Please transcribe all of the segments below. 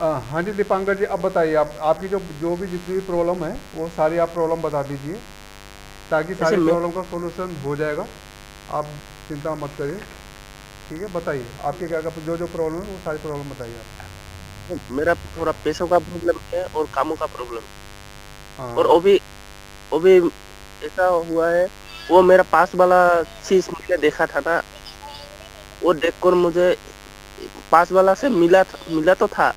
हाँ जी दीपांकर जी, अब बताइए आप, आपकी जो जो भी जितनी भी प्रॉब्लम है वो सारी आप प्रॉब्लम बता दीजिए, ताकि जैसे सारी प्रॉब्लम का सोल्यूशन हो जाएगा। आप चिंता मत करिए। ठीक है, बताइए आपके क्या क्या जो जो प्रॉब्लम है वो सारी प्रॉब्लम बताइए आप। मेरा थोड़ा पैसों का प्रॉब्लम है और कामों का प्रॉब्लम। और हाँ। वो भी ऐसा हुआ है। वो मेरा पास वाला चीज मैंने देखा था ना, वो देखकर मुझे पास वाला से मिला तो था।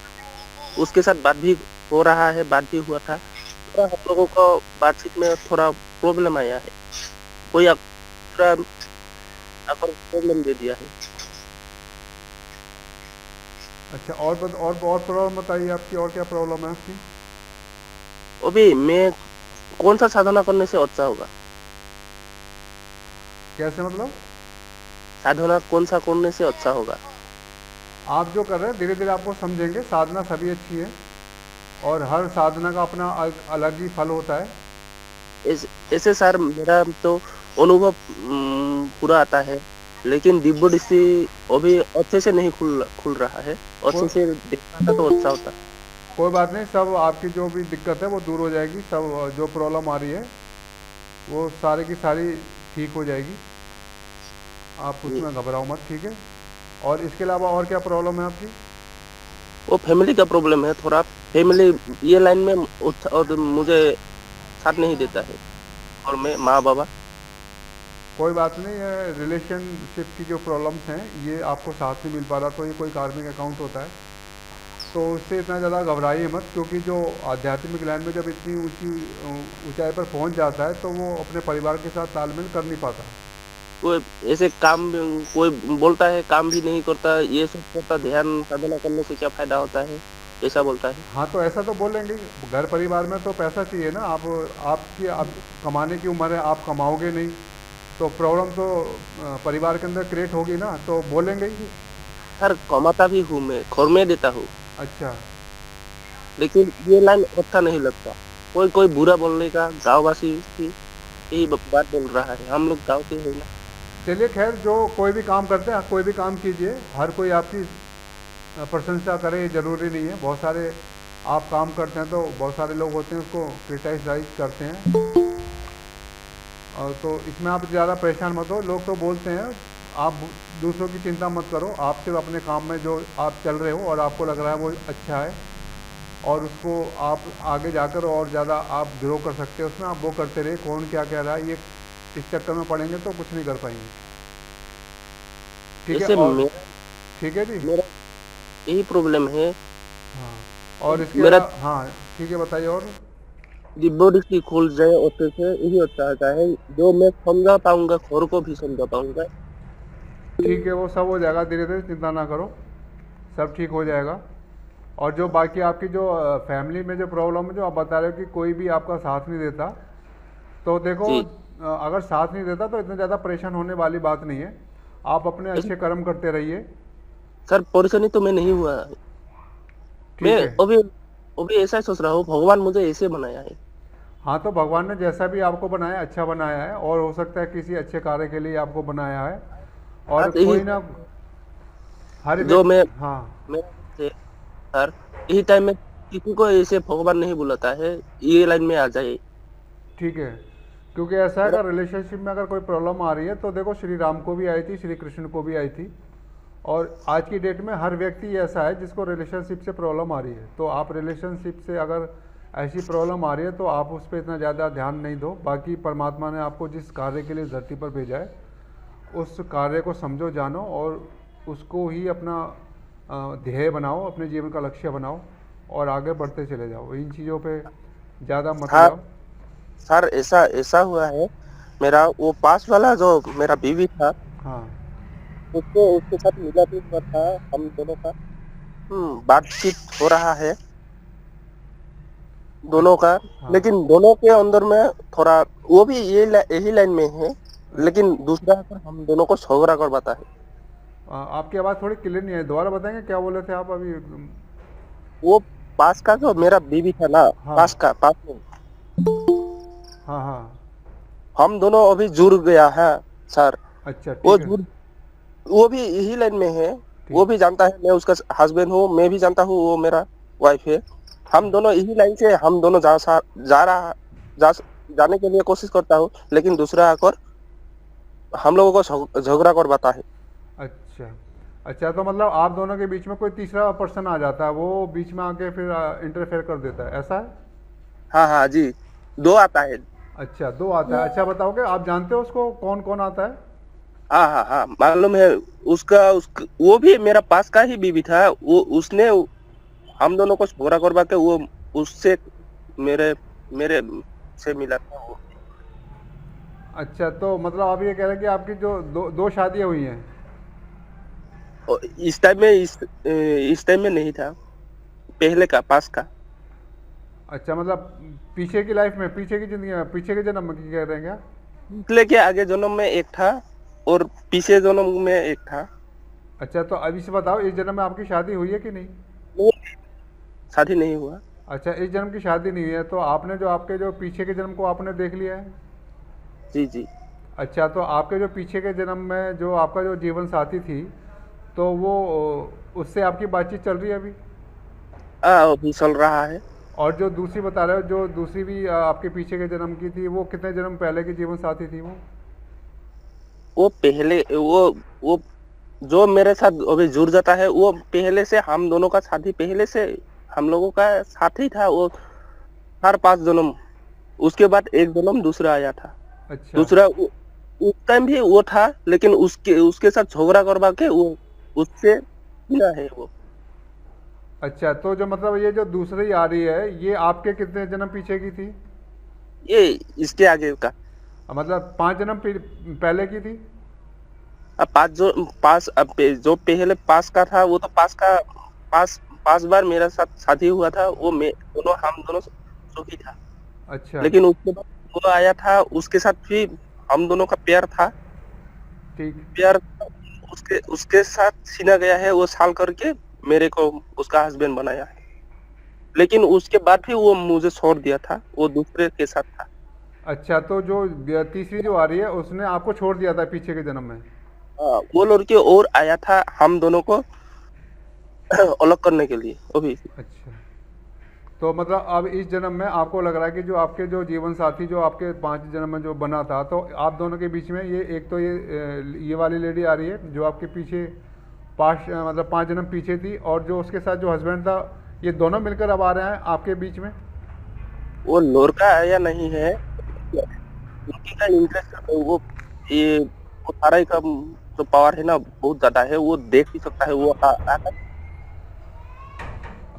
उसके साथ बात भी हो रहा है, बात भी हुआ था। थोड़ा हम लोगों को बातचीत में थोड़ा प्रॉब्लम आया है। कोई थोड़ा आकर प्रॉब्लम दे दिया है। अच्छा, और प्रॉब्लम बताइए आपकी, और क्या प्रॉब्लम है आपकी। वो भी मैं कौन सा साधना करने से अच्छा होगा? कैसे मतलब? साधना कौन सा करने से अच्छा होगा? आप जो कर रहे हैं धीरे धीरे आपको समझेंगे, साधना सभी अच्छी है और हर साधना का अपना अलग ही फल होता है। ऐसे सर मेरा तो अनुभव पूरा आता है, लेकिन दिव्य दृष्टि अभी अच्छे से नहीं खुल खुल रहा है। कोई अच्छे से देखता तो अच्छा होता। कोई बात नहीं, सब आपकी जो भी दिक्कत है वो दूर हो जाएगी, सब जो प्रॉब्लम आ रही है वो सारी की सारी ठीक हो जाएगी। आप जी। उसमें घबराओ मत, ठीक है। और इसके अलावा और क्या प्रॉब्लम है आपकी? वो फैमिली का प्रॉब्लम है थोड़ा। फैमिली ये लाइन में और मुझे साथ नहीं देता है। और मैं माँ बाबा। कोई बात नहीं है, रिलेशनशिप की जो प्रॉब्लम्स हैं ये आपको साथ नहीं मिल पा रहा तो ये कोई कार्मिक अकाउंट होता है। तो उससे इतना ज़्यादा घबराइए मत, क्योंकि जो आध्यात्मिक लाइन में जब इतनी ऊंची ऊंचाई पर पहुंच जाता है तो वो अपने परिवार के साथ तालमेल कर नहीं पाता। कोई ऐसे काम कोई बोलता है काम भी नहीं करता, ये सब करता, ध्यान साधना करने से क्या फायदा होता है, ऐसा बोलता है। हाँ तो ऐसा तो बोलेंगे ही। घर परिवार में तो पैसा चाहिए ना, आप आपकी आप कमाने की उम्र है, आप कमाओगे नहीं तो प्रॉब्लम तो परिवार के अंदर क्रिएट होगी ना, तो बोलेंगे ही। सर कमाता भी हूँ, मैं घर में देता हूँ। अच्छा। लेकिन ये लाइन अच्छा नहीं लगता। कोई कोई बुरा बोलने का गांववासी की यही बात बोल रहा है। हम लोग गांव के हैं ना। चलिए खैर, जो कोई भी काम करते हैं, कोई भी काम कीजिए, हर कोई आपकी प्रशंसा करे ये ज़रूरी नहीं है। बहुत सारे आप काम करते हैं तो बहुत सारे लोग होते हैं उसको क्रिटिसाइज करते हैं, और तो इसमें आप ज़्यादा परेशान मत हो, लोग तो बोलते हैं। आप दूसरों की चिंता मत करो, आप सिर्फ अपने काम में जो आप चल रहे हो और आपको लग रहा है वो अच्छा है, और उसको आप आगे जाकर और ज़्यादा आप ग्रो कर सकते हो उसमें, आप वो करते रहिए। कौन क्या कह रहा है ये इस चक्कर में पड़ेंगे तो कुछ नहीं कर पाएंगे। ठीक है। ऐसे और मेरा ठीक है जी। मेरा यही प्रॉब्लम है। हाँ, और इसके मेरा अलावा हाँ, ठीक है, बताइए और। बॉडी की खुल जाए अच्छे से, यही अच्छा आता है। जो मैं समझा पाऊंगा घर को भी समझा पाऊंगा। ठीक है, वो सब हो जाएगा धीरे धीरे, चिंता ना करो, सब ठीक हो जाएगा। और जो बाकी आपकी जो फैमिली में जो प्रॉब्लम है, जो आप बता रहे हो कि कोई भी आपका साथ नहीं देता, तो देखो जी अगर साथ नहीं देता तो इतना ज़्यादा परेशान होने वाली बात नहीं है। आप अपने ऐसे अच्छे कर्म करते रहिए। सर परेशानी तो मैं नहीं हुआ है। मैं ठीक है। अभी अभी ऐसा ही सोच रहा हूँ, भगवान मुझे ऐसे बनाया है। हाँ तो भगवान ने जैसा भी आपको बनाया अच्छा बनाया है, और हो सकता है किसी अच्छे कार्य के लिए आपको बनाया है। और बात यही कोई ना, हर जो व्यक्ति, हाँ। मेरा से सर, यही टाइम में किसी को ऐसे भगवान नहीं बुलाता है, ये लाइन में आ जाए। ठीक है, क्योंकि ऐसा है, मेरा अगर रिलेशनशिप में अगर कोई प्रॉब्लम आ रही है तो देखो श्री राम को भी आई थी, श्री कृष्ण को भी आई थी, और आज की डेट में हर व्यक्ति ऐसा है जिसको रिलेशनशिप से प्रॉब्लम आ रही है। तो आप रिलेशनशिप से अगर ऐसी प्रॉब्लम आ रही है तो आप उस पर इतना ज़्यादा ध्यान नहीं दो। बाकी परमात्मा ने आपको जिस कार्य के लिए धरती पर भेजा है उस कार्य को समझो, जानो, और उसको ही अपना ध्येय बनाओ, अपने जीवन का लक्ष्य बनाओ, और आगे बढ़ते चले जाओ, इन चीज़ों पे ज़्यादा मत हाँ जाओ। सर, ऐसा ऐसा हुआ है। मेरा वो पास वाला जो मेरा बीवी था, हाँ। उसको उसके साथ मिला हुआ था। हम दोनों का बातचीत हो रहा है, दोनों का। अच्छा। हाँ। लेकिन दोनों के अंदर में थोड़ा, वो भी यही लाइन में है। अच्छा। लेकिन दूसरा आकर हम दोनों को झगड़ा करवाता है। आपकी आवाज़ थोड़ी क्लियर नहीं है, दोबारा बताएंगे क्या बोले थे आप अभी एकदम? वो पास का जो मेरा बीवी था ना, हाँ। पास में हाँ। हाँ। हम दोनों अभी जुड़ गया है सर। अच्छा, वो ठीक है। जुड़ वो भी यही लाइन में है। वो ठीक। भी जानता है मैं उसका हस्बैंड हूँ, मैं भी जानता हूँ वो मेरा वाइफ है। हम दोनों इसी लाइन से हम दोनों जाने के लिए कोशिश करता हूँ, लेकिन दूसरा आकर हम लोगों को झगड़ा करवाता है। अच्छा। अच्छा, तो मतलब आप दोनों के बीच में कोई तीसरा पर्सन आ जाता है, वो बीच में आके फिर इंटरफेयर कर देता है, ऐसा है? हाँ हाँ जी, 2 आता है। अच्छा, 2 आता है। अच्छा, बताओगे आप जानते हो उसको कौन कौन आता है? हाँ हाँ हाँ, मालूम है। वो भी मेरा पास का ही बीवी था। वो उसने हम दोनों को झगड़ा करवा के वो उससे मेरे मेरे से मिला था वो। अच्छा, तो मतलब आप ये कह रहे हैं कि आपकी जो दो शादियां हुई हैं? और इस टाइम में नहीं था, पहले का पास का। अच्छा, मतलब पीछे की लाइफ में, पीछे की ज़िंदगी में, पीछे के जन्म में की कह रहे हैं क्या? पिछले के आगे जन्म में एक था और पीछे जन्म में एक था। अच्छा, तो अभी से बताओ, इस जन्म में आपकी शादी हुई है कि नहीं? वो शादी नहीं हुआ। अच्छा, इस जन्म की शादी नहीं हुई है, तो आपने जो आपके जो पीछे के जन्म को आपने देख लिया है? जी जी। अच्छा, तो आपके जो पीछे के जन्म में जो आपका जो जीवन साथी थी, तो वो उससे आपकी बातचीत चल रही है अभी? हाँ, अभी चल रहा है। और जो दूसरी बता रहे हो, जो दूसरी भी आपके पीछे के जन्म की थी, वो कितने जन्म पहले की जीवन साथी थी वो? वो पहले वो जो मेरे साथ अभी जुड़ जाता है, वो पहले से हम दोनों का साथी, पहले से हम लोगों का साथी था वो। 4-5 जन्म, उसके बाद एक जन्म दूसरा आया था। अच्छा। दूसरा उस टाइम भी वो था, लेकिन उसके उसके साथ झगड़ा करवा के वो उससे मिला है वो। अच्छा, तो जो मतलब ये जो दूसरी आ रही है, ये आपके कितने जन्म पीछे की थी? ये इसके आगे का। मतलब 5 जन्म पहले की थी? अब जो पहले पास का था, वो तो पास 5 बार मेरे साथ शादी हुआ था। वो हम दोनों सुखी था। अच्छा। लेकिन उसके बाद वो आया था, उसके साथ भी हम दोनों का प्यार था। ठीक। प्यार उसके उसके साथ छीना गया है, वो साल करके मेरे को उसका हस्बैंड बनाया है। लेकिन उसके बाद भी वो मुझे छोड़ दिया था, वो दूसरे के साथ था। अच्छा, तो जो तीसरी जो आ रही है, उसने आपको छोड़ दिया था पीछे के जन्म में? हाँ, वो लड़की और आया था हम दोनों को अलग करने के लिए अभी। अच्छा, तो मतलब अब इस जन्म में आपको लग रहा है कि जो आपके जो जीवन साथी जो आपके 5 जन्म में जो बना था, तो आप दोनों के बीच में ये एक तो ये वाली लेडी आ रही है जो आपके पीछे मतलब 5 जन्म पीछे थी, और जो उसके साथ जो हस्बैंड था, ये दोनों मिलकर अब आ रहे हैं आपके बीच में? वो लड़का आया नहीं है, लड़की का इंटरेस्ट वो ये वो सारा ही का जो पावर है ना, बहुत ज्यादा है। वो देख भी सकता है। वो आकर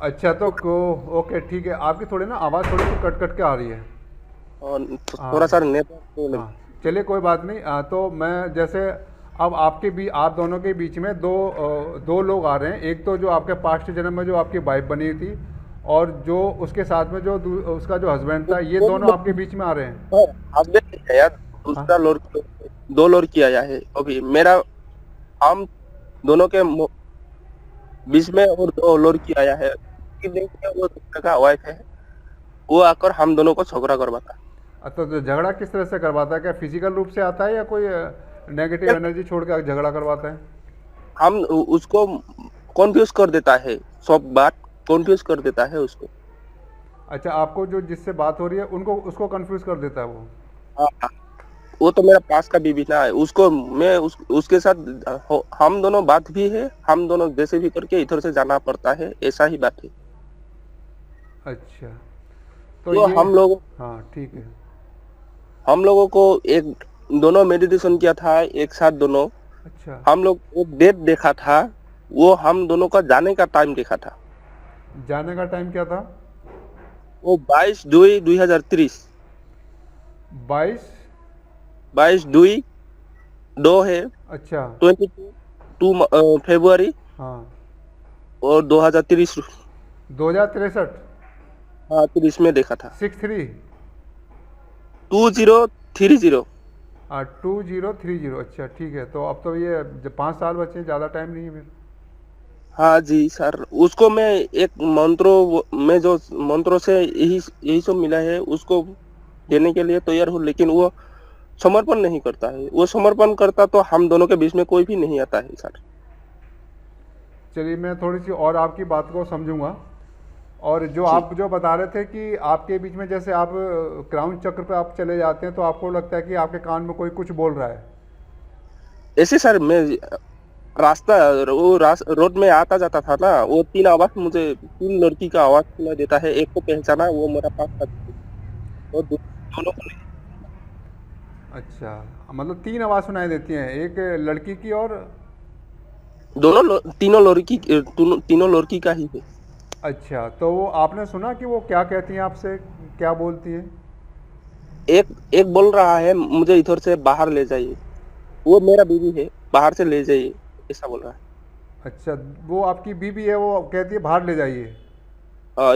अच्छा, तो ओके, ठीक है। आपकी थोड़ी ना आवाज़ थोड़ी सी कट कट के आ रही है। और थोड़ा सा हाँ। नेटवर्क। हाँ, चलिए कोई बात नहीं। तो मैं जैसे अब आप दोनों के बीच में दो लोग आ रहे हैं। एक तो जो आपके पास्ट जन्म में जो आपकी वाइफ बनी थी, और जो उसके साथ में जो उसका जो हस्बैंड था, ये दोनों आपके बीच में आ रहे हैं। आप देखिए यार, हाँ। दूसरा लड़की, 2 लड़की आया है अभी मेरा। हम दोनों के बीच में और 2 लड़की आया है कि देखिए, वो दूसरे का वाइफ है। वो आकर हम दोनों को झगड़ा करवाता तो झगड़ा किस तरह से करवाता है? क्या फिजिकल रूप से आता है, या कोई नेगेटिव है। एनर्जी छोड़ के झगड़ा करवाता है? हम उसको कॉन्फ्यूज कर देता है, सब बात कॉन्फ्यूज कर देता है उसको। अच्छा, आपको जो जिससे बात हो रही है, उनको उसको कंफ्यूज कर देता है वो? हाँ, हाँ, वो तो मेरा पास का बीबी ना है। उसको मैं उसके साथ हम दोनों बात भी है। हम दोनों जैसे भी करके इधर से जाना पड़ता है, ऐसा ही बात है। अच्छा, तो तो ये, हाँ ठीक है। हम लोगों को एक दोनों मेडिटेशन किया था एक साथ दोनों। अच्छा, हम लोग एक डेट देखा था, वो हम दोनों का जाने का टाइम देखा था। जाने का टाइम क्या था? वो 22/2/2023। 22? 22/2 है। अच्छा। 22 फरवरी हाँ। और 2023। 2063? हाँ, 30 में देखा था। 63? 2030। हाँ, 2030। अच्छा ठीक है, तो अब तो ये 5 साल बचे हैं, ज़्यादा टाइम नहीं है फिर। हाँ जी सर, उसको मैं एक मंत्रों में जो मंत्रों से यही यही सब मिला है, उसको देने के लिए तैयार हूँ। लेकिन वो समर्पण नहीं करता है। वो समर्पण करता तो हम दोनों के बीच में कोई भी नहीं आता है सर। चलिए, मैं थोड़ी सी और आपकी बात को समझूंगा। और जो जी। आप जो बता रहे थे कि आपके बीच में जैसे आप क्राउन चक्र पे आप चले जाते हैं तो आपको लगता है कि आपके कान में कोई कुछ बोल रहा है। ऐसे सर मैं रास्ता रोड में आता जाता था ना, वो 3 आवाज मुझे 3 लड़की का आवाज सुनाई देता है। एक को पहचाना, वो मेरा पास था, और दोनों को नहीं। अच्छा, मतलब 3 आवाज़ सुनाई देती हैं, एक लड़की की और तीनों लड़की का ही है। अच्छा, तो वो आपने सुना कि वो क्या कहती हैं आपसे, क्या बोलती हैं? एक एक बोल रहा है मुझे इधर से बाहर ले जाइए, वो मेरा बीवी है, बाहर से ले जाइए, ऐसा बोल रहा है। अच्छा, वो आपकी बीबी है, वो कहती है बाहर ले जाइए।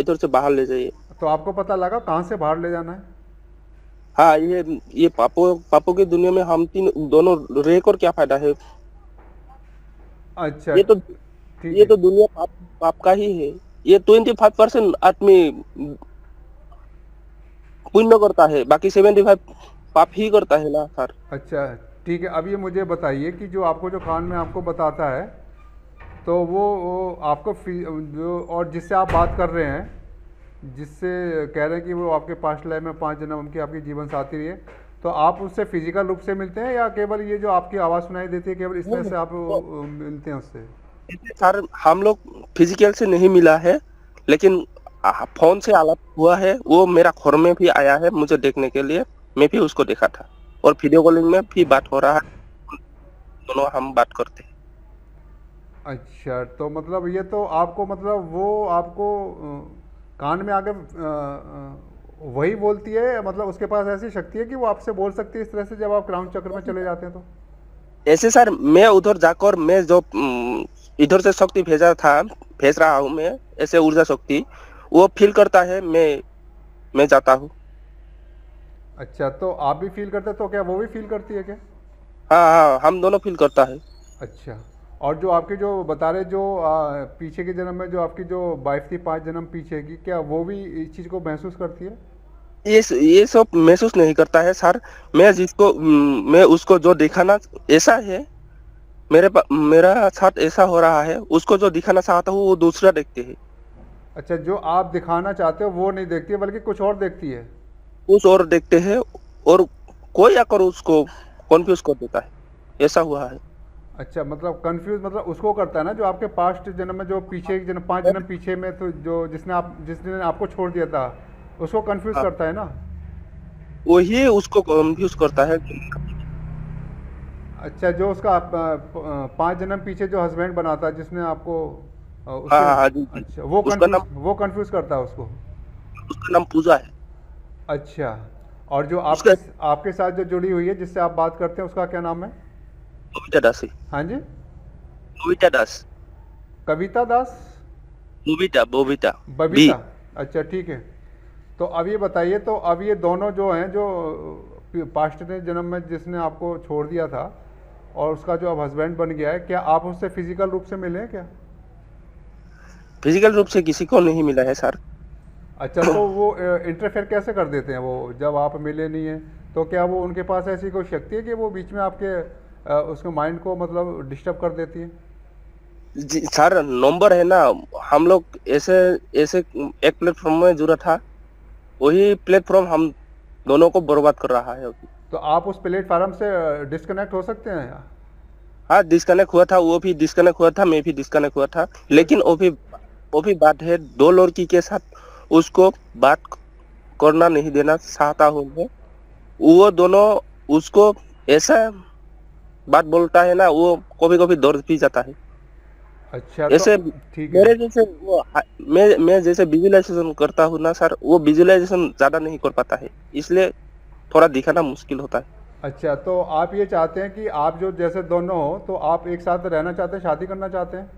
इधर से बाहर ले जाइए। तो आपको पता लगा कहाँ से बाहर ले जाना है? हाँ, ये पापो पापो की दुनिया में हम तीन दोनों रह कर क्या फायदा है। अच्छा, ये तो ठीक ये है। तो दुनिया पाप पाप का ही है। ये 25% आदमी पुण्य करता है, बाकी 75 पाप ही करता है ना सर। अच्छा, ठीक है। अब ये मुझे बताइए कि जो आपको जो कान में आपको बताता है, तो वो आपको जो और जिससे आप बात कर रहे हैं, जिससे कह रहे हैं कि वो आपके पास्ट लाइफ में 5 जन्म की आपकी जीवन साथी रही है, तो आप उससे फिजिकल रूप से मिलते हैं या केवल ये जो आपकी आवाज़ सुनाई देती है केवल इस तरह से आप मिलते हैं उससे? सर हम लोग फिजिकल से नहीं मिला है, लेकिन फोन से आलाप हुआ है। वो मेरा घर में भी आया है मुझे देखने के लिए, मैं भी उसको देखा था, और वीडियो कॉलिंग में भी बात हो रहा है, दोनों हम बात करते हैं। अच्छा, तो मतलब ये तो आपको मतलब वो आपको कान में आकर वही बोलती है, मतलब उसके पास ऐसी शक्ति है कि वो आपसे बोल सकती है इस तरह से जब आप क्राउन चक्र में चले जाते हैं तो? ऐसे सर मैं उधर जाकर मैं जो इधर से शक्ति भेज रहा हूँ मैं, ऐसे ऊर्जा शक्ति वो फील करता है, मैं जाता हूँ। अच्छा, तो आप भी फील करते हैं तो क्या वो भी फील करती है क्या? हाँ हाँ, हम दोनों फील करता है। अच्छा, और जो आपके जो बता रहे जो पीछे के जन्म में जो आपकी जो वाइफ थी 5 जन्म पीछे की, क्या वो भी इस चीज़ को महसूस करती है? ये सब महसूस नहीं करता है सर। मैं उसको जो दिखाना ऐसा है, मेरा साथ ऐसा हो रहा है, उसको जो दिखाना चाहता हूँ वो दूसरा देखते है। अच्छा, जो आप दिखाना चाहते हो वो नहीं देखती है बल्कि कुछ और देखती है। कुछ और देखते हैं, और कोई आकर उसको कन्फ्यूज कर देता है, ऐसा हुआ है। अच्छा, मतलब कंफ्यूज मतलब उसको करता है ना जो आपके पास्ट जन्म में जो पीछे के जन्म 5 जन्म पीछे में तो जो जिसने आपको छोड़ दिया था उसको कंफ्यूज हाँ, करता है ना? वही उसको कन्फ्यूज करता है। अच्छा, जो उसका 5 जन्म पीछे जो हस्बैंड बना था जिसने आपको हाँ उसके हाँ हाँ, जी जी। अच्छा, वो कंफ्यूज करता है उसको। उसका नाम पूजा है। अच्छा, और जो उसका आपके साथ जो जुड़ी हुई है जिससे आप बात करते हैं उसका क्या नाम है? बबीता दास है। हाँ जी? बबीता दास। कविता दास? बबीता बी। बबीता? अच्छा, ठीक है। तो अब ये बताइए, तो अब ये दोनों जो हैं जो पास्ट के जन्म में जिसने आपको छोड़ दिया था और उसका जो अब हस्बैंड बन गया है, क्या आप उससे फिजिकल रूप से मिले हैं क्या? फिजिकल रूप से किसी को नहीं मिला है सर। अच्छा, तो वो इंटरफेयर कैसे कर देते हैं वो जब आप मिले नहीं हैं? तो क्या वो उनके पास ऐसी कोई शक्ति है कि वो बीच में आपके उसके माइंड को मतलब डिस्टर्ब कर देती है? जी सर, नंबर है ना, हम लोग ऐसे ऐसे एक प्लेटफॉर्म में जुड़ा था, वही प्लेटफॉर्म हम दोनों को बर्बाद कर रहा है अभी। तो आप उस प्लेटफार्म से डिस्कनेक्ट हो सकते हैं? हाँ, डिस्कनेक्ट हुआ था, वो भी डिस्कनेक्ट हुआ था, मैं भी डिस्कनेक्ट हुआ था, तो लेकिन वो भी बात है, 2 लड़की के साथ उसको बात करना नहीं देना चाहता हूँ मैं। वो दोनों उसको ऐसा बात बोलता है ना, वो कभी कभी दर्द भी जाता है। अच्छा, तो ऐसे ठीक है। मेरे जैसे मैं जैसे विजुअलाइजेशन करता हूँ ना सर, वो विजुअलाइजेशन ज्यादा नहीं कर पाता है, इसलिए थोड़ा दिखाना मुश्किल होता है। अच्छा, तो आप ये चाहते हैं कि आप जो जैसे दोनों हो तो आप एक साथ रहना चाहते हैं, शादी करना चाहते हैं?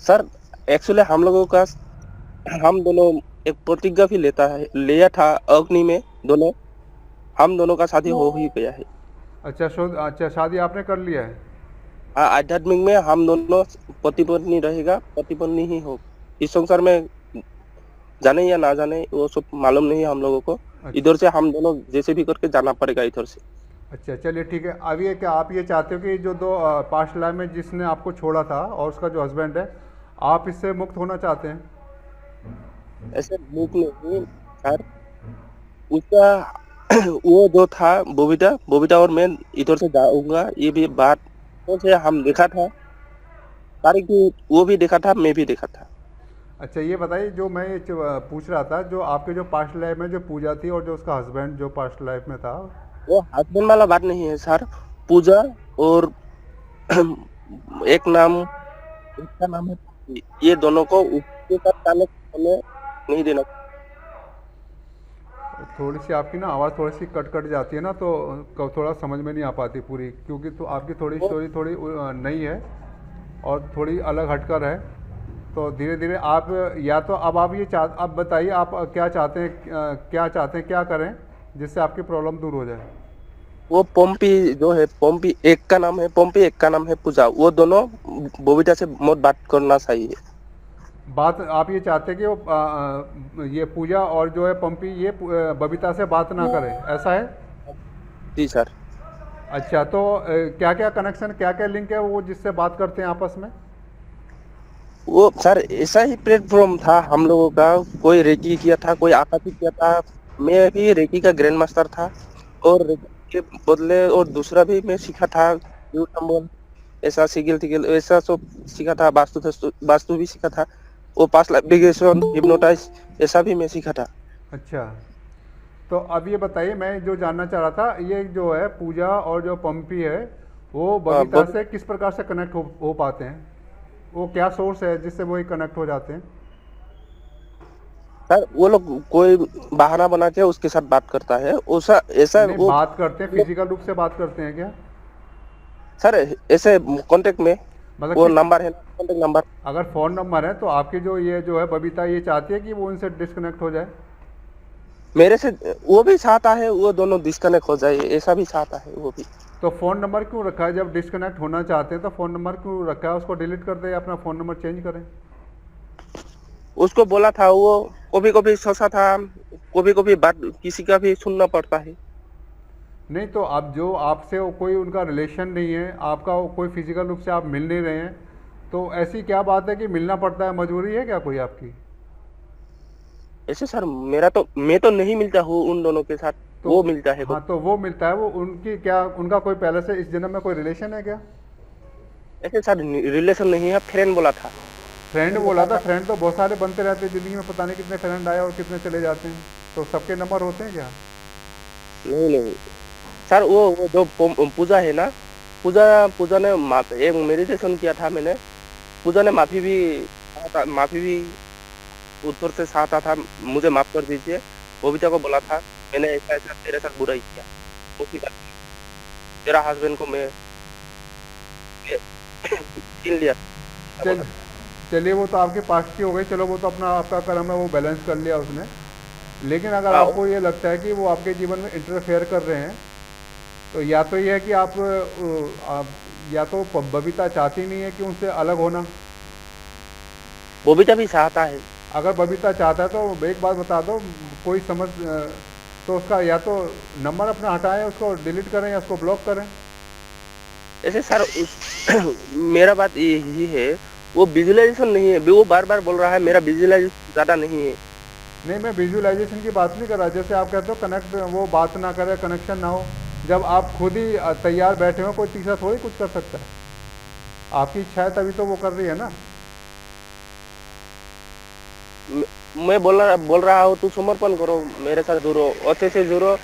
सर एक्चुअली हम दोनों एक प्रतिज्ञा भी लिया था अग्नि में, दोनों हम दोनों का शादी हो ही गया है। अच्छा, अच्छा, शादी आपने कर लिया है? आध्यात्मिक में हम दोनों पति पत्नी रहेगा, पति पत्नी ही हो। इस संसार में जाने या ना जाने वो सब मालूम नहीं है हम लोगों को। अच्छा, इधर से हम दोनों जैसे भी करके जाना पड़ेगा इधर से। अच्छा, चलिए ठीक है। अब ये क्या आप ये चाहते हो कि जो दो पास्ट लाइफ में जिसने आपको छोड़ा था और उसका जो हस्बैंड है, आप इससे मुक्त होना चाहते हैं? ऐसे लूप नहीं सर, उसका वो जो था बबीता बबीता और मैं इधर से जाऊंगा, ये भी बात तो से हम देखा था, तारीख भी वो भी देखा था, मैं भी देखा था। अच्छा ये बताइए, जो मैं ये पूछ रहा था, जो आपके जो पास्ट लाइफ में जो पूजा थी और जो उसका हस्बैंड जो पास्ट लाइफ में था। वो हस्बैंड वाला बात नहीं है सर, पूजा और एक नाम, उसका नाम है पप्पी। ये दोनों को उसके साथ कनेक्ट होने नहीं देना। थोड़ी सी आपकी ना आवाज़ थोड़ी सी कट कट जाती है ना, तो थोड़ा समझ में नहीं आ पाती पूरी, क्योंकि तो आपकी थोड़ी वो स्टोरी थोड़ी नई है और थोड़ी अलग हटकर है। तो धीरे धीरे आप, या तो अब आप ये अब बताइए आप क्या चाहते हैं, क्या चाहते हैं, क्या करें जिससे आपकी प्रॉब्लम दूर हो जाए। वो पोम्पी जो है, पोम्पी एक का नाम है पोम्पी, एक का नाम है पूजा, वो दोनों बबीता से बहुत बात करना चाहिए। बात आप ये चाहते हैं कि वो ये पूजा और जो है पंपी ये बबीता से बात ना करें, ऐसा है। जी सर। अच्छा, तो क्या क्या कनेक्शन, क्या क्या लिंक है वो जिससे बात करते हैं आपस में। वो सर ऐसा ही प्लेटफॉर्म था हम लोगों का, कोई रेकी किया था, कोई आकाशी किया था। मैं भी रेकी का ग्रैंड मास्टर था, और रेकी के बदले और दूसरा भी मैं सीखा था, ऐसा सिगिल थिगिल ऐसा सब सीखा था, वास्तु भी सीखा था, वो पास्ट लाइफ रिग्रेशन, हिप्नोटाइज ऐसा भी मैं सीखा था। अच्छा, तो अब ये बताइए, मैं जो जानना चाह रहा था, ये जो है पूजा और जो पंपी है वो हाँ, बबीता से किस प्रकार से कनेक्ट हो पाते हैं, वो क्या सोर्स है जिससे वो कनेक्ट हो जाते हैं। सर वो लोग कोई बहाना बना के उसके साथ बात करता है, ऐसा ऐसा नहीं, वो बात करते हैं, फिजिकल रूप से बात करते हैं क्या। सर ऐसे कांटेक्ट में मतलब वो किस, नंबर है, कांटेक्ट नंबर अगर फ़ोन नंबर है तो आपकी जो ये जो है बबीता ये चाहती है कि वो उनसे डिस्कनेक्ट हो जाए। मेरे से, वो भी चाहता है वो दोनों डिस्कनेक्ट हो जाए, ऐसा भी चाहता है वो भी। तो फ़ोन नंबर क्यों रखा है, जब डिस्कनेक्ट होना चाहते हैं तो फ़ोन नंबर क्यों रखा है, उसको डिलीट कर दे या अपना फ़ोन नंबर चेंज करें। उसको बोला था, वो कभी कभी सोचा था, कभी कभी बात किसी का भी सुनना पड़ता है। नहीं, तो अब जो आपसे वो कोई उनका रिलेशन नहीं है, आपका वो कोई फिजिकल रूप से आप मिल नहीं रहे हैं, तो ऐसी क्या बात है कि मिलना पड़ता है, मजबूरी है क्या कोई आपकी। ऐसे सर मेरा तो, मैं तो नहीं मिलता हूँ उन दोनों के साथ, तो वो मिलता है हाँ, तो वो मिलता है, वो उनकी क्या, उनका कोई पहले से इस जन्म में कोई रिलेशन है क्या। ऐसे सर रिलेशन नहीं है, फ्रेंड बोला था। फ्रेंड बोला था, फ्रेंड तो बहुत सारे बनते रहते हैं ज़िंदगी में, पता नहीं कितने फ्रेंड आए और कितने चले जाते हैं, तो सबके नंबर होते हैं क्या। नहीं नहीं सर, वो जो पूजा है ना, पूजा पूजा ने एक मेडिटेशन किया था मैंने, पूजा ने माफी भी उत्तर से चाहता था, मुझे माफ कर दीजिए। बबीता को बोला था मैंने ऐसा ऐसा तेरे साथ बुराई किया, उसी बात तेरा हस्बैंड को मैं छीन लिया, ऐसा चल बोला था। चलिए, वो तो आपके पास की हो गई, चलो वो तो अपना आपका कर्म है, वो बैलेंस कर लिया उसने। लेकिन अगर हाँ आपको ये लगता है कि वो आपके जीवन में इंटरफेयर कर रहे हैं, तो या तो ये है कि आप या तो बबीता चाहती नहीं है कि उनसे अलग होना। बबीता भी चाहता है। अगर बबीता चाहता है तो एक बात बता दो, कोई समझ तो उसका या तो नंबर अपना हटाएं, उसको डिलीट करें या उसको ब्लॉक करें। ऐसे सर मेरा बात यही है, वो विजुअलाइजेशन नहीं है, वो बार बार बोल रहा है मेरा विजुअलाइजेशन ज्यादा नहीं है। नहीं, मैं विजुअलाइजेशन की बात नहीं कर रहा, जैसे आप कहते हो कनेक्ट, वो बात ना करे, कनेक्शन ना हो, जब आप खुद ही तैयार बैठे हो, कोई तीसरा थोड़ी कुछ कर सकता है। आपकी इच्छा है तभी तो वो कर रही है ना। म- मैं बोल रहा हूँ तू समर्पण करो, मेरे साथ जुड़ो, अच्छे से जुड़ो,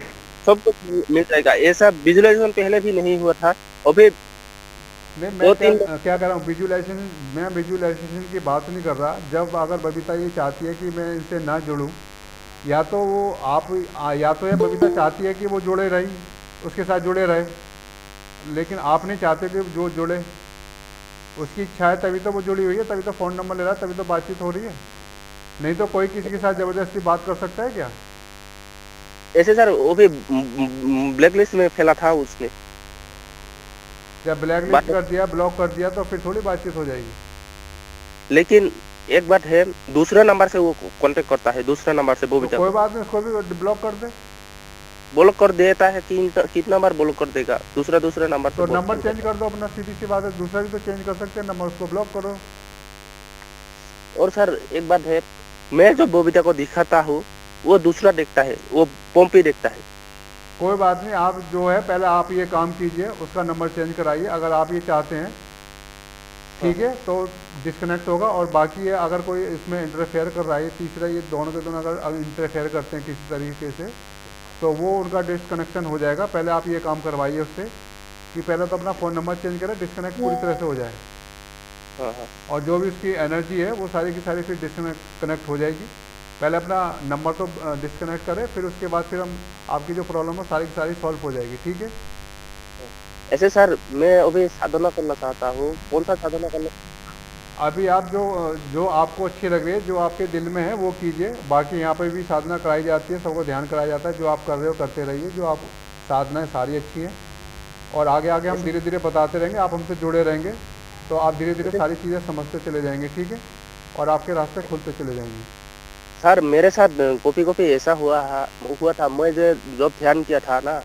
सब कुछ मिल जाएगा। ऐसा विजुअलाइजेशन पहले भी नहीं हुआ था, अभी नहीं, मैं दो क्या तीन क्या कर रहा हूँ, विजुअलाइजेशन, मैं विजुअलाइजेशन की बात नहीं कर रहा। जब अगर बबीता ये चाहती है कि मैं इनसे ना जुड़ूं, या तो वो आप या तो ये बबीता चाहती है कि वो जुड़े रही, उसके साथ जुड़े रहे, लेकिन आप नहीं चाहते कि जो जुड़े। उसकी इच्छा है तभी तो वो जुड़ी हुई है, तभी तो फ़ोन नंबर ले रहा है, तभी तो बातचीत हो रही है। नहीं तो कोई किसी के साथ ज़बरदस्ती बात कर सकता है क्या। ऐसे सर, वो भी ब्लैक लिस्ट में फैला था उसने जब ब्लैक लिस्ट बात। कर दिया, ब्लॉक कर दिया, तो फिर थोड़ी बातचीत हो जाएगी। लेकिन एक बात है, दूसरे नंबर से वो कांटेक्ट करता है, दूसरे नंबर से तो बबीता कोई को बात नहीं, उसको भी ब्लॉक कर दे। ब्लॉक कर देता है। कितना बार ब्लॉक कर देगा, दूसरा दूसरे नंबर से तो बहुत नंबर कॉल चेंज करता कर दो अपना, सीधी सी बात है, दूसरा भी तो चेंज कर सकते हैं नंबर, उसको ब्लॉक करो। है। और सर एक बात है, मैं जो बबीता को दिखाता हूँ वो दूसरा देखता है, वो पॉम्पी देखता है। कोई बात नहीं, आप जो है पहले आप ये काम कीजिए, उसका नंबर चेंज कराइए अगर आप ये चाहते हैं, हाँ ठीक है। तो डिस्कनेक्ट होगा, और बाकी है अगर कोई इसमें इंटरफेयर कर रहा है, तीसरा ये दोनों के दोनों अगर इंटरफेयर करते हैं किसी तरीके से, तो वो उनका डिस्कनेक्शन हो जाएगा। पहले आप ये काम करवाइए उससे कि पहले तो अपना फ़ोन नंबर चेंज करें, डिस्कनेक्ट पूरी तरह से हो जाए, हाँ हाँ। और जो भी उसकी एनर्जी है वो सारी की सारी फिर डिस्कनेक्ट हो जाएगी। पहले अपना नंबर तो डिस्कनेक्ट करें, फिर उसके बाद फिर हम आपकी जो प्रॉब्लम है सारी की सारी सॉल्व हो जाएगी, ठीक है। ऐसे सर मैं अभी साधना करना चाहता हूँ, कौन सा साधना करना? अभी आप जो जो आपको अच्छी लग रही है, जो आपके दिल में है वो कीजिए। बाकी यहाँ पर भी साधना कराई जाती है, सबको ध्यान कराया जाता है, जो आप कर रहे हो करते रहिए, जो आप साधनाएँ सारी अच्छी हैं, और आगे आगे हम ऐसे धीरे धीरे बताते रहेंगे, आप हमसे जुड़े रहेंगे तो आप धीरे धीरे ऐसे सारी चीज़ें समझते चले जाएंगे, ठीक है, और आपके रास्ते खुलते चले जाएंगे। सर मेरे साथ कॉपी कॉपी ऐसा हुआ था, मैं जो ध्यान किया था ना,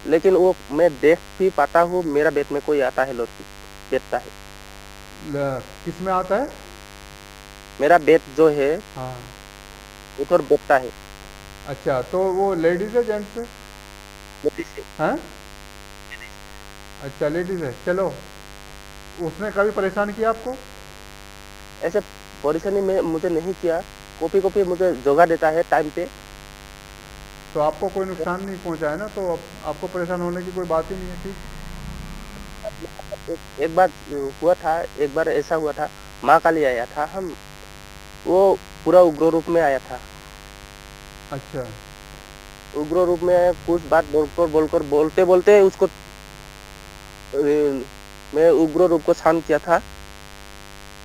लेकिन वो मैं देख भी पाता हूँ, मेरा बेट में कोई आता है, लड़की बैठता है। किस में आता है? मेरा बेट जो है हाँ। उधर बैठता है। अच्छा, तो वो लेडीज़ है जेंट्स है? मोदी से हैं? अच्छा, लेडीज़ है, चलो। उसने कभी परेशान किया आपको? ऐसे परेशानी में मुझे नहीं किया, कॉपी कॉपी मुझे जोगा देता है टाइम पे। तो आपको कोई नुकसान नहीं पहुंचा है ना, तो आपको परेशान होने की कोई बात ही नहीं है, ठीक। एक बार हुआ था, एक बार ऐसा हुआ था, माँ काली आया था, हम वो पूरा उग्र रूप में आया था। अच्छा। उग्र रूप में कुछ बात बोलते बोलते उसको मैं उग्र रूप को शांत किया था।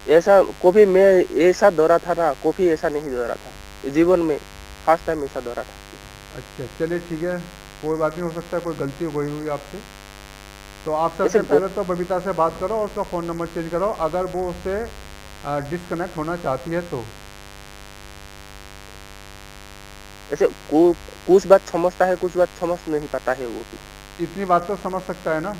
ऐसा कभी मैं ऐसा दौरा था ना, कभी ऐसा नहीं दौरा था जीवन में, फर्स्ट टाइम ऐसा दौरा था। अच्छा, चलिए ठीक है, कोई बात नहीं, हो सकता है कोई गलती हो गई हुई आपसे। तो आप ऐसे सबसे पहले तो बबीता से बात करो और उसका फ़ोन नंबर चेंज करो, अगर वो उससे डिस्कनेक्ट होना चाहती है तो। ऐसे कुछ बात समझता है, कुछ बात समझ नहीं पाता है वो भी। इतनी बात तो समझ सकता है ना।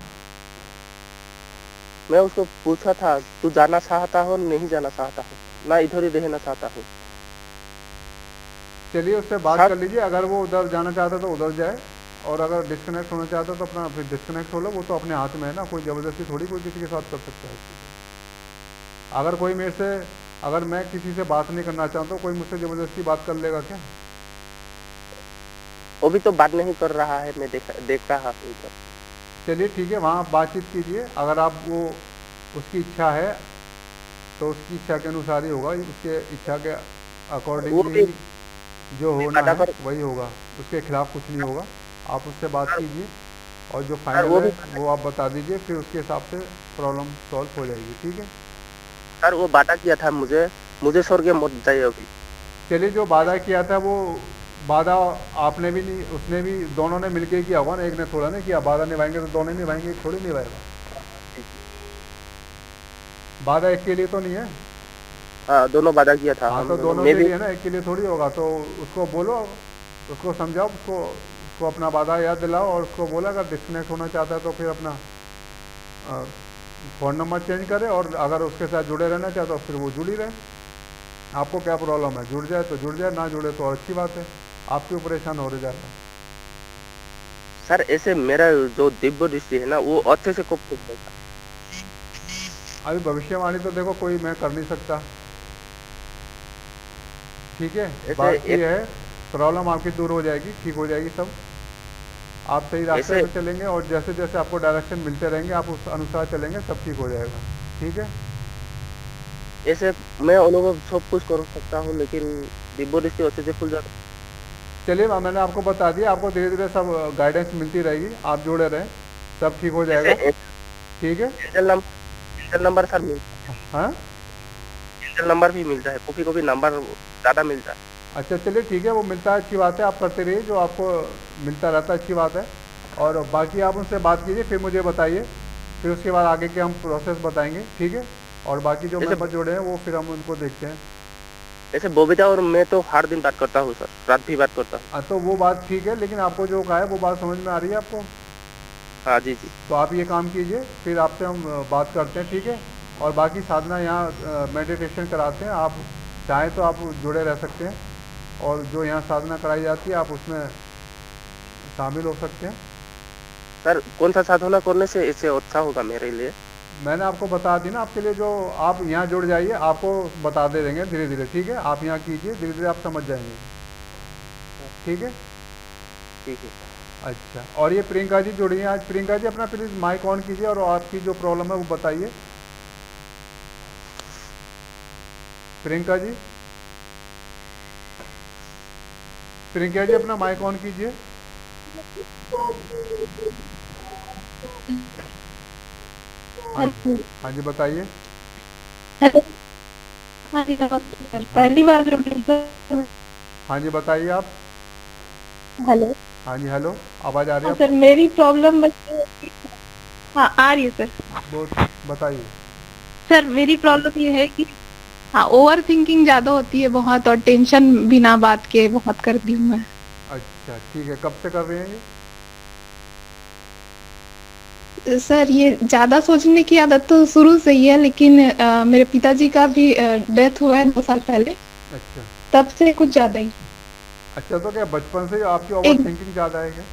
मैं उसको पूछा था, तू जाना चाहता हो नहीं जाना चाहता हो, ना इधर ही रहना चाहता हूँ। चलिए उससे बात साथ कर लीजिए, अगर वो उधर जाना चाहता है तो उधर जाए, और अगर डिस्कनेक्ट होना चाहता है तो अपना फिर डिस्कनेक्ट हो लो, वो तो अपने हाथ में है ना, कोई ज़बरदस्ती थोड़ी कोई किसी के साथ कर सकता है। अगर कोई मेरे से, अगर मैं किसी से बात नहीं करना चाहता हूँ, कोई मुझसे ज़बरदस्ती बात कर लेगा क्या? वो भी तो बात नहीं कर रहा है, मैं देख रहा हूँ इधर। चलिए ठीक है, वहाँ बातचीत कीजिए, अगर आप वो उसकी इच्छा है तो उसकी इच्छा के अनुसार ही होगा, उसके इच्छा के वो अकॉर्डिंगली भी ही जो होना बाधा है कर वही होगा, उसके खिलाफ कुछ नहीं होगा। आप उससे बात सर, कीजिए, और जो सर फाइनल वो है भी वो आप बता दीजिए, फिर उसके हिसाब से प्रॉब्लम सॉल्व हो जाएगी, ठीक है। सर वो बाधा किया था मुझे, मुझे छोड़ के मत जाइए अभी। चलिए, जो वादा किया था वो वादा आपने भी नहीं, उसने भी, दोनों ने मिलके ही किया होगा ना, एक ने थोड़ा नहीं किया। वादा निभाएंगे तो दोनों ही निभाएंगे, एक थोड़ी निभाएगा। जी, जी। वादा एक के लिए तो नहीं है। हाँ दोनों बाधा किया था हाँ, हम तो दोनों, दोनों मैं के भी। लिए ना, एक के लिए थोड़ी होगा। तो उसको बोलो, उसको समझाओ, उसको अपना वादा याद दिलाओ, और उसको बोला अगर डिस्कनेक्ट होना चाहता है तो फिर अपना फ़ोन नंबर चेंज करे, और अगर उसके साथ जुड़े रहना चाहता है तो फिर वो जुड़ी रहे। आपको क्या प्रॉब्लम है? जुड़ जाए तो जुड़ जाए, ना जुड़े तो और अच्छी बात है। आप क्यों परेशान हो रहे ज़्यादा? सर ऐसे मेरा जो दिव्य दृष्टि है ना, वो अच्छे से कब खुल जाएगा? अभी भविष्यवाणी तो देखो कोई मैं कर नहीं सकता, ठीक है। ऐसे बात एक ये है, प्रॉब्लम आपकी दूर हो जाएगी, ठीक हो जाएगी सब। आप सही रास्ते ऐसे पे चलेंगे, और जैसे जैसे आपको डायरेक्शन मिलते रहेंगे आप उस अनुसार चलेंगे, सब ठीक हो जाएगा, ठीक है। ऐसे मैं अनुभव सब कुछ कर सकता हूँ, लेकिन दिव्य दृष्टि अच्छे से खुल जाता। चलिए, मैंने आपको बता दिया, आपको धीरे धीरे सब गाइडेंस मिलती रहेगी, आप जुड़े रहें, सब ठीक हो ऐसे जाएगा, ठीक है। एंजल नंबर सर मिलता हाँ। है, एंजल नंबर भी मिलता है, कभी कभी नंबर ज्यादा मिलता है। अच्छा, चलिए ठीक है, वो मिलता है, अच्छी बात है, आप करते रहिए, जो आपको मिलता रहता है अच्छी बात है। और बाकी आप उनसे बात कीजिए, फिर मुझे बताइए, फिर उसके बाद आगे के हम प्रोसेस बताएंगे, ठीक है। और बाकी जो ऐसे मेंबर जुड़े हैं वो फिर हम उनको देखते हैं। ऐसे बबीता और मैं तो हर दिन बात करता हूँ सर, रात भी बात करता हूँ। तो वो बात ठीक है, लेकिन आपको जो कहा है वो बात समझ में आ रही है आपको? हाँ जी जी। तो आप ये काम कीजिए, फिर आपसे हम बात करते हैं, ठीक है। और बाकी साधना यहाँ मेडिटेशन कराते हैं, आप चाहे तो आप जुड़े रह सकते हैं, और जो यहाँ साधना कराई जाती है आप उसमें शामिल हो सकते हैं। सर कौन सा साधना करने से इससे अच्छा होगा मेरे लिए? मैंने आपको बता दी ना आपके लिए, जो आप यहाँ जुड़ जाइए, आपको बता दे देंगे धीरे धीरे, ठीक है? आप यहाँ कीजिए, धीरे धीरे आप समझ जाएंगे, ठीक है? ठीक है। अच्छा, और ये प्रियंका जी जुड़ी हैं आज। प्रियंका जी अपना प्लीज़ माइक ऑन कीजिए और आपकी जो प्रॉब्लम है वो बताइए। प्रियंका जी, प्रियंका जी अपना माइक ऑन कीजिए। हाँ जी, हेलो। हाँ जी बताइए। हेलो। हाँ जी नमस्ते सर, पहली बार जुड़ रही सर। हाँ जी बताइए आप। हेलो। हाँ जी, हेलो, आवाज़ आ रही है हाँ आप? सर, मेरी प्रॉब्लम बस ये है हाँ आ रही है सर। वो बताइए। सर मेरी प्रॉब्लम ये है कि हाँ, ओवर थिंकिंग ज्यादा होती है बहुत, और टेंशन बिना बात के बहुत करती हूँ मैं। अच्छा ठीक है, कब से कर रहे हैं ये? सर ये ज्यादा सोचने की आदत तो शुरू से ही है, लेकिन मेरे पिताजी का भी डेथ हुआ है 2 साल पहले, अच्छा। तब से कुछ ज्यादा ही। अच्छा, तो क्या बचपन से ही आपकी ओवर एक थिंकिंग ज़्यादा है क्या?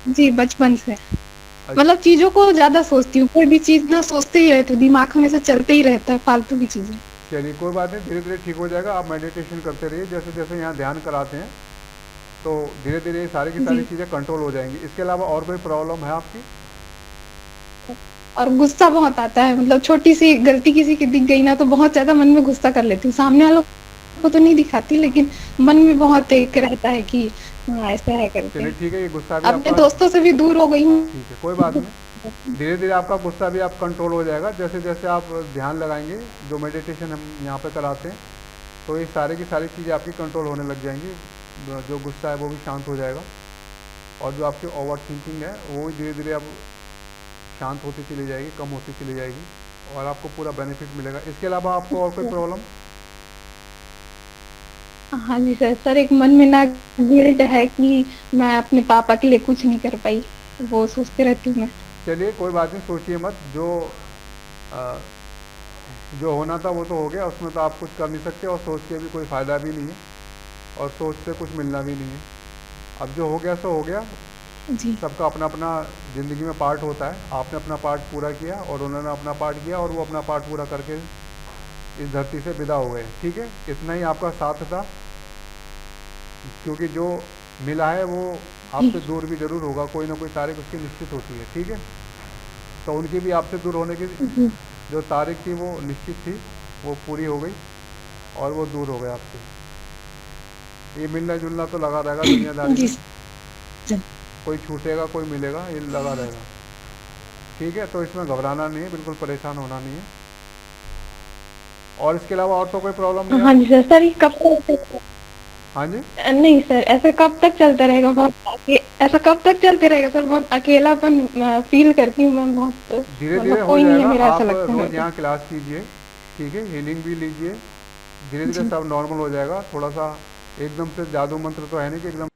जी बचपन से, अच्छा। मतलब चीजों को ज्यादा सोचती हूँ, कोई भी चीज ना सोचते ही रहती हूँ, दिमाग में से चलते ही रहता है फालतू की चीजें। चलिए कोई बात नहीं, धीरे धीरे ठीक हो जाएगा। आप मेडिटेशन करते रहिए, जैसे जैसे यहाँ ध्यान कराते हैं तो धीरे धीरे ये सारी की सारी जी, चीज़ें कंट्रोल हो जाएंगी। इसके अलावा और कोई प्रॉब्लम है आपकी? और गुस्सा बहुत आता है, मतलब छोटी सी गलती किसी की दिख गई ना तो बहुत ज्यादा मन में गुस्सा कर लेती हूँ। सामने वालों को तो नहीं दिखाती, लेकिन मन में बहुत एक रहता है कि हाँ ऐसा है करके। चलिए ठीक है, ये गुस्सा भी अपने आपका, दोस्तों से भी दूर हो गई हूँ। ठीक है कोई बात नहीं, धीरे धीरे आपका गुस्सा भी आप कंट्रोल हो जाएगा जैसे जैसे आप ध्यान लगाएंगे। जो मेडिटेशन हम यहाँ पे कराते हैं तो ये सारे की सारी चीज़ें आपकी कंट्रोल होने लग जाएंगी। जो गुस्सा है वो भी शांत हो जाएगा, और जो आपकी ओवर थिंकिंग है वो भी धीरे धीरे अब शांत होती चली जाएगी, कम होती चली जाएगी, और आपको पूरा बेनिफिट मिलेगा। इसके अलावा आपको और कोई प्रॉब्लम? हाँ जी सर। सर एक मन में ना गिल्ट है कि मैं अपने पापा के लिए कुछ नहीं कर पाई, वो सोचते रहती हूँ मैं। चलिए कोई बात नहीं, सोचिए मत। अ, जो होना था वो तो हो गया, उसमें तो आप कुछ कर नहीं सकते, और सोच के भी कोई फ़ायदा भी नहीं है, और सोच से कुछ मिलना भी नहीं है। अब जो हो गया सो हो गया। जी सबका अपना अपना ज़िंदगी में पार्ट होता है। आपने अपना पार्ट पूरा किया और उन्होंने अपना पार्ट किया, और वो अपना पार्ट पूरा करके इस धरती से विदा हो गए, ठीक है? इतना ही आपका साथ था, क्योंकि जो मिला है वो जी आपसे दूर भी ज़रूर होगा, कोई ना कोई तारीख उसकी निश्चित होती है, ठीक है? तो उनकी भी आपसे दूर होने की जी जो तारीख थी वो निश्चित थी, वो पूरी हो गई, और वो दूर हो गए आपसे। ये मिलना जुलना तो लगा रहेगा दुनियादारी जी में, सर। कोई छूटेगा कोई मिलेगा, ये लगा रहेगा, ठीक है? तो इसमें घबराना नहीं है, बिल्कुल परेशान होना नहीं है। और इसके अलावा और तो कोई प्रॉब्लम नहीं है हाँ जी आपको? सर। सर ये कब तक हाँ जी। नहीं सर, ऐसा कब तक चलता रहेगा? ऐसा कब तक चलते रहेगा सर? बहुत अकेलापन फील करती हूँ मैं बहुत, धीरे धीरे मतलब हो कोई नहीं है जाएगा। मेरा, ऐसा आप लगता है रोज़ मेरे यहाँ क्लास कीजिए, ठीक है? हीलिंग भी लीजिए, धीरे को। धीरे जी सब नॉर्मल हो जाएगा। थोड़ा सा एकदम से जादू मंत्र तो है नहीं कि एकदम